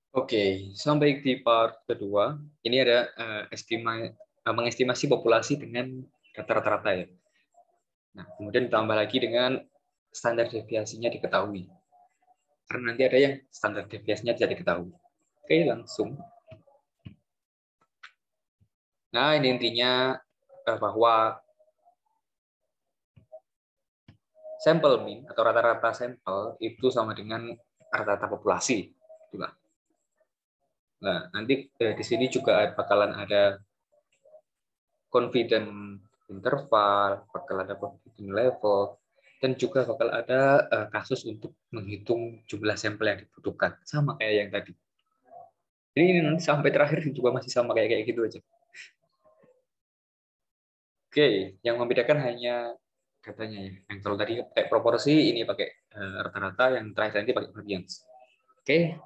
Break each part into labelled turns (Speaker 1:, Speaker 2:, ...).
Speaker 1: Oke, sampai di part kedua. Ini ada mengestimasi populasi dengan rata-rata ya. Nah, kemudian ditambah lagi dengan standar deviasinya diketahui. Karena nanti ada yang standar deviasinya tidak diketahui. Oke, langsung. Nah, ini intinya bahwa sampel mean atau rata-rata sampel itu sama dengan rata-rata populasi. Itulah. Nah, nanti di sini juga bakalan ada confident interval, bakal ada confident level, dan juga bakal ada kasus untuk menghitung jumlah sampel yang dibutuhkan, sama kayak yang tadi. Jadi ini nanti sampai terakhir juga masih sama kayak gitu aja. Oke, yang membedakan hanya katanya ya. Yang kalau tadi pakai proporsi, ini pakai rata-rata, yang terakhir nanti pakai variance. Oke.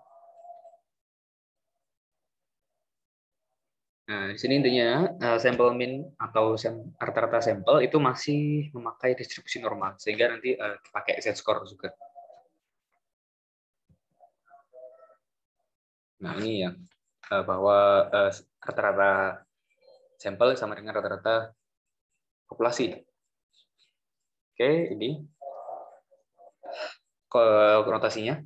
Speaker 1: Nah, di sini intinya sampel mean atau rata-rata sampel itu masih memakai distribusi normal, sehingga nanti pakai z-score juga. Nah, ini yang bahwa rata-rata sampel sama dengan rata-rata populasi. Oke, ini konotasinya.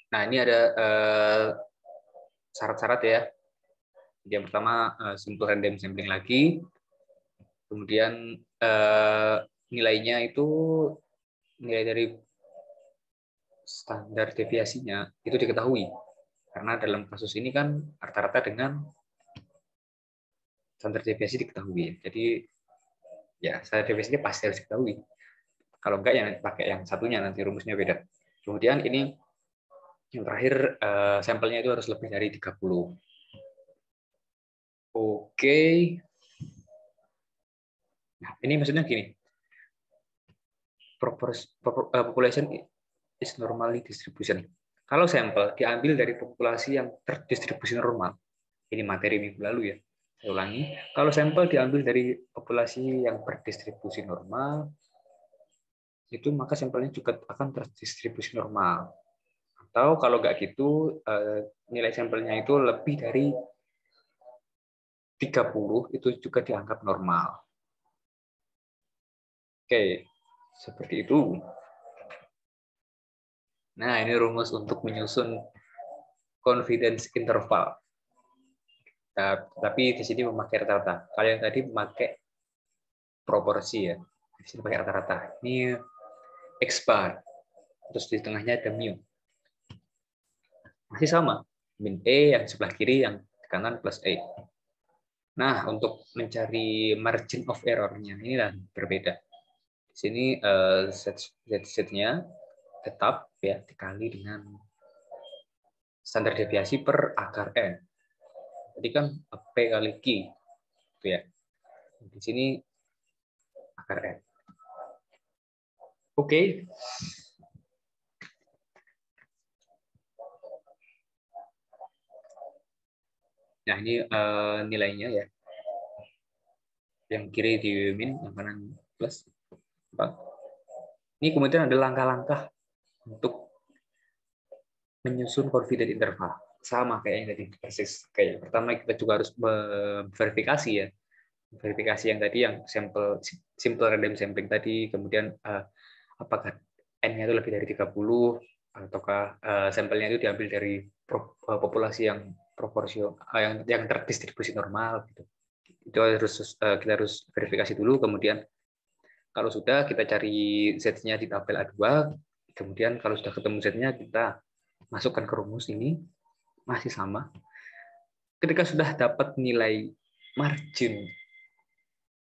Speaker 1: Nah, ini ada syarat-syarat ya. Yang pertama, simple random sampling lagi. Kemudian nilainya itu nilai dari standar deviasinya itu diketahui. Karena dalam kasus ini kan rata-rata dengan standar deviasi diketahui. Jadi ya standar deviasinya pasti harus diketahui. Kalau enggak yang pakai yang satunya, nanti rumusnya beda. Kemudian ini yang terakhir sampelnya itu harus lebih dari 30. Oke. Nah, ini maksudnya gini. Population is normally distribution. Kalau sampel diambil dari populasi yang terdistribusi normal, ini materi minggu lalu ya, saya ulangi. Kalau sampel diambil dari populasi yang berdistribusi normal, itu maka sampelnya juga akan terdistribusi normal. Atau kalau nggak gitu, nilai sampelnya itu lebih dari 30, itu juga dianggap normal. Oke, seperti itu. Nah, ini rumus untuk menyusun confidence interval. Nah, tapi di sini memakai rata-rata. Kalau yang tadi memakai proporsi ya. Di sini pakai rata-rata. Ini X bar. Terus di tengahnya ada mu. Masih sama. Min E yang sebelah kiri, yang kanan plus E. Nah, untuk mencari margin of error-nya, ini lah berbeda. Di sini Z-nya tetap ya dikali dengan standar deviasi per akar N. Jadi kan P kali Q. Gitu ya. Di sini akar N. Oke. Nah, ini nilainya ya. Yang kiri di min, yang kanan plus 4. Ini kemudian ada langkah-langkah untuk menyusun confidence interval. Sama kayak yang tadi, persis. Kayak pertama kita juga harus verifikasi ya. Verifikasi yang tadi, yang simple random sampling tadi, kemudian apakah N-nya itu lebih dari 30, ataukah sampelnya itu diambil dari populasi yang proporsional, yang terdistribusi normal gitu. Itu kita harus verifikasi dulu, kemudian kalau sudah kita cari Z-nya di tabel A2, kemudian kalau sudah ketemu Z-nya kita masukkan ke rumus ini, masih sama. Ketika sudah dapat nilai margin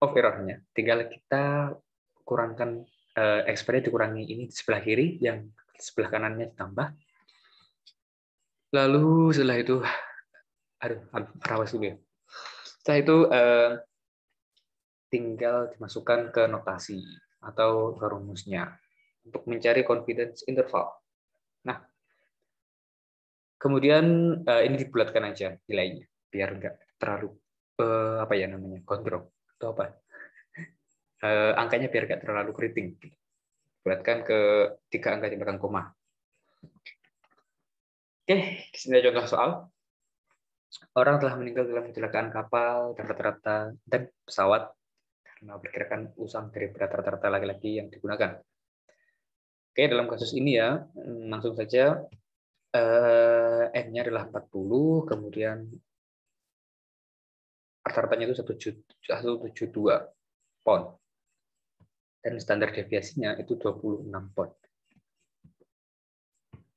Speaker 1: of error-nya, tinggal kita kurangkan X-nya dikurangi ini di sebelah kiri, yang sebelah kanannya ditambah. Lalu setelah itu, awas dulu ya. Setelah itu tinggal dimasukkan ke notasi atau ke rumusnya untuk mencari confidence interval. Nah, kemudian ini dibulatkan aja nilainya biar nggak terlalu apa ya namanya, kontrol atau apa, angkanya biar nggak terlalu keriting. bulatkan ke 3 angka di belakang koma. Oke, di sini ada contoh soal. Orang telah meninggal dalam kecelakaan kapal dan rata-rata dan pesawat karena perkirakan usang dari berat rata-rata laki-laki yang digunakan. Oke, dalam kasus ini ya, langsung saja N-nya adalah 40, kemudian rata-ratanya itu 172 pound. Dan standar deviasinya itu 26 pound.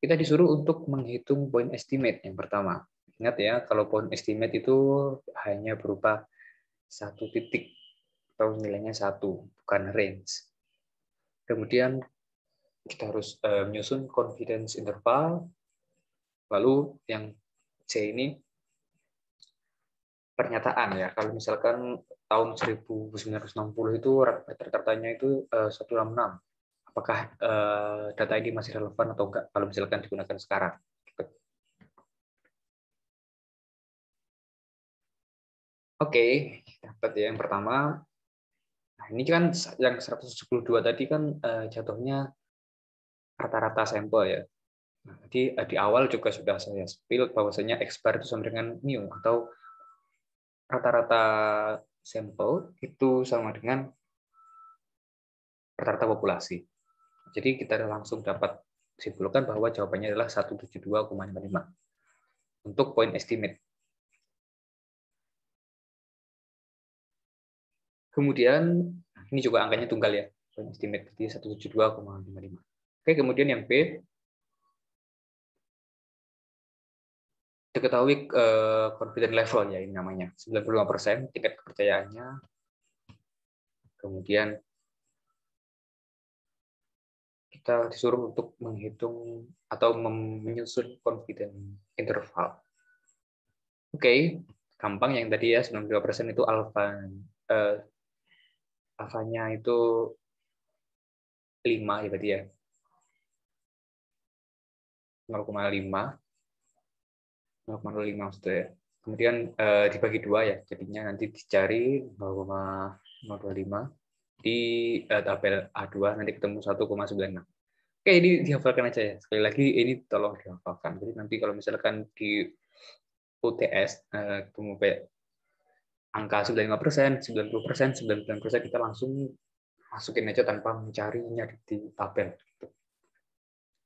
Speaker 1: Kita disuruh untuk menghitung point estimate yang pertama. Ingat ya, kalau point estimate itu hanya berupa satu titik atau nilainya 1, bukan range. Kemudian kita harus menyusun confidence interval. Lalu yang C ini pernyataan ya. Kalau misalkan tahun 1960 itu rata-ratanya itu 166. Apakah data ini masih relevan atau enggak kalau misalkan digunakan sekarang? Oke, dapat ya yang pertama. Nah, ini kan yang 172 tadi kan jatuhnya rata-rata sampel ya. Nah, jadi di awal juga sudah saya spill bahwasanya X bar itu sama dengan mu atau rata-rata sampel itu sama dengan rata-rata populasi. Jadi kita langsung dapat simpulkan bahwa jawabannya adalah 172,55 untuk point estimate. Kemudian ini juga angkanya tunggal ya, point estimate jadi 172,55. Oke, kemudian yang B, diketahui confidence level ya ini namanya 95% tingkat kepercayaannya. Kemudian kita disuruh untuk menghitung atau menyusun confidence interval. Oke, gampang yang tadi ya 92% itu alfanya itu 5 ya berarti ya. 0,5 maksudnya. Kemudian dibagi 2 ya, jadinya nanti dicari 0,025 di tabel A2 nanti ketemu 1,96. Oke, ini dihafalkan aja ya. Sekali lagi ini tolong dihafalkan. Jadi nanti kalau misalkan di UTS ketemu angka 95%, 90%, 99% kita langsung masukin aja tanpa mencarinya di tabel.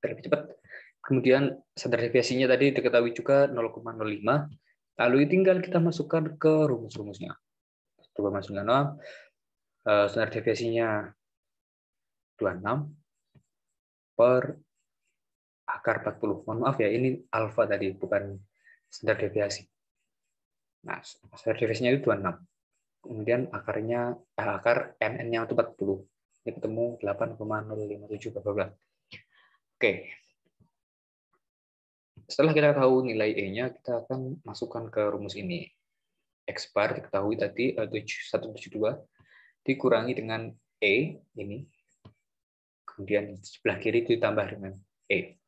Speaker 1: Lebih cepat. Kemudian standar deviasinya tadi diketahui juga 0,05. Lalu tinggal kita masukkan ke rumus-rumusnya. Coba masukkan standar deviasinya 26 per akar 40. Mohon maaf ya, ini alfa tadi, bukan standar deviasi. Nah, standar deviasinya itu 26. Kemudian akar NN-nya itu 40. Ini ketemu 8,057 bla bla. Oke. Setelah kita tahu nilai E-nya, kita akan masukkan ke rumus ini. X bar diketahui tadi 172 dikurangi dengan E ini. Kemudian sebelah kiri ditambah dengan E.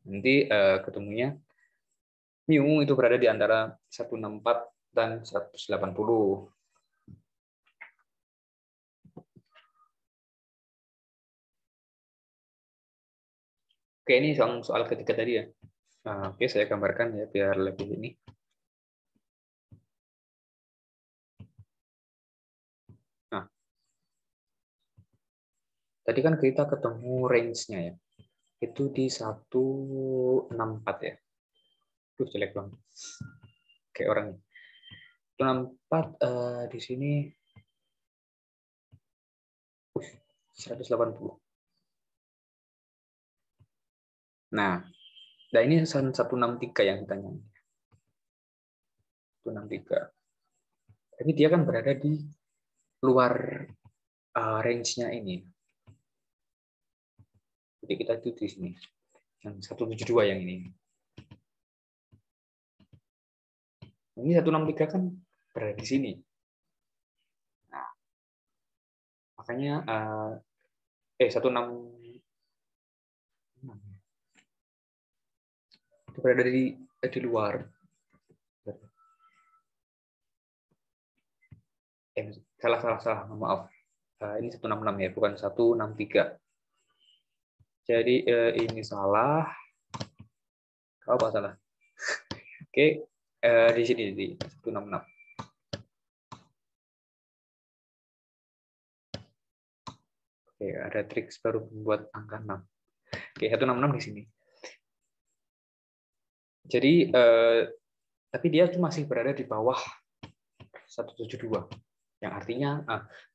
Speaker 1: Nanti ketemunya mu itu berada di antara 164 dan 180. Oke, ini soal ketiga tadi ya. Oke, saya gambarkan ya biar lebih ini. Nah, tadi kan kita ketemu range-nya ya. Itu di 164 ya. Duh, jelek banget. Kayak orang. 164 di sini 180. Nah, ini 163 yang ditanya. 163. Tapi dia kan berada di luar range-nya ini. Jadi kita itu di sini. Yang 172 yang ini. Ini 163 kan berada di sini. Nah, makanya 16 itu berada di luar. Salah, maaf. Ini 166 ya, bukan 163. Jadi ini salah. Apa salah? Oke, di sini di 166. Oke, ada trik baru membuat angka 6. Oke, 166 di sini. Jadi, tapi dia tuh masih berada di bawah 172. Yang artinya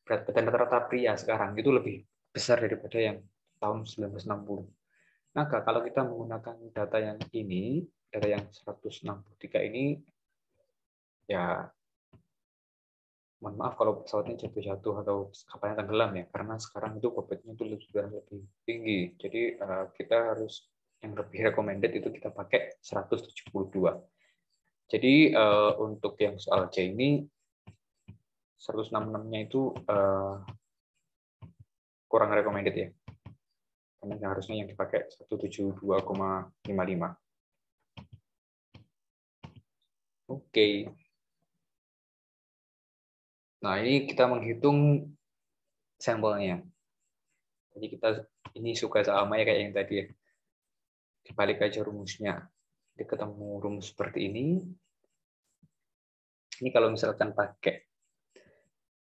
Speaker 1: berat badan rata-rata pria sekarang itu lebih besar daripada yang tahun 1960. Maka kalau kita menggunakan data yang ini, data yang 163 ini, ya mohon maaf kalau pesawatnya jatuh-jatuh atau kapalnya tenggelam ya, karena sekarang itu bobotnya itu sudah lebih tinggi. Jadi kita harus yang lebih recommended itu kita pakai 172. Jadi untuk yang soal C ini 166-nya itu kurang recommended ya. Karena harusnya yang dipakai 172,55. Oke. Nah, ini kita menghitung sampelnya. Jadi kita ini suka sama ya kayak yang tadi ya. Dibalik aja rumusnya. Jadi ketemu rumus seperti ini. Ini kalau misalkan pakai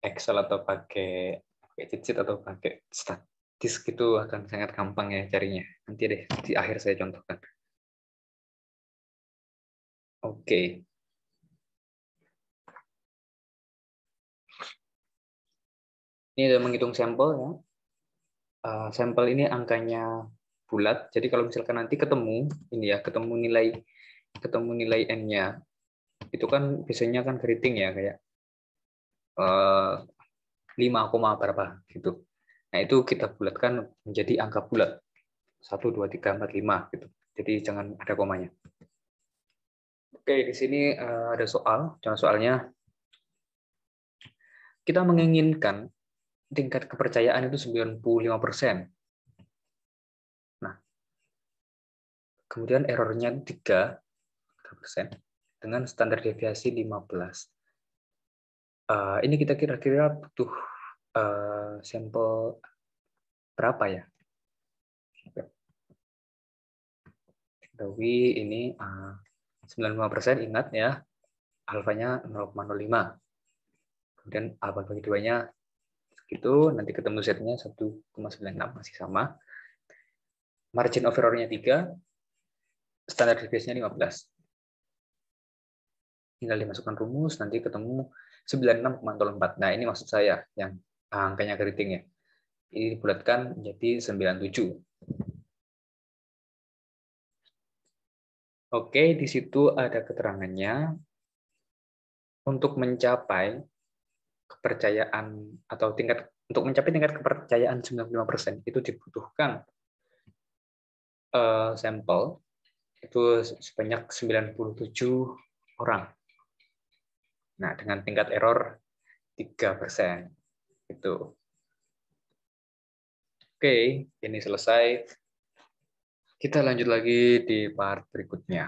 Speaker 1: Excel atau pakai cheat atau pakai statis gitu akan sangat gampang ya carinya. Nanti deh di akhir saya contohkan. Oke. Ini sudah menghitung sampel ya. Sampel ini angkanya bulat. Jadi kalau misalkan nanti ketemu ini ya, ketemu nilai n-nya, itu kan biasanya kan keriting ya kayak 5, berapa gitu. Nah, itu kita bulatkan menjadi angka bulat. 1 2 3 4 5 gitu. Jadi jangan ada komanya. Oke, di sini ada soal. Contoh soalnya kita menginginkan tingkat kepercayaan itu 95%. Nah, kemudian errornya 3% dengan standar deviasi 15. Ini kita kira-kira butuh sampel berapa ya? Ketahui ini 95%, ingat ya, alfanya 0,05. Kemudian alfa bagi 2-nya segitu, nanti ketemu Z-nya 1,96, masih sama. Margin of error-nya 3, standar deviasinya 15. Tinggal dimasukkan rumus, nanti ketemu 96,04. Nah, ini maksud saya yang angkanya keriting ya. Ini dibulatkan menjadi 97. Oke, di situ ada keterangannya. Untuk mencapai kepercayaan atau untuk mencapai tingkat kepercayaan 95% itu dibutuhkan sampel itu sebanyak 97 orang. Nah, dengan tingkat error 3%. Itu. Oke, ini selesai. Kita lanjut lagi di part berikutnya.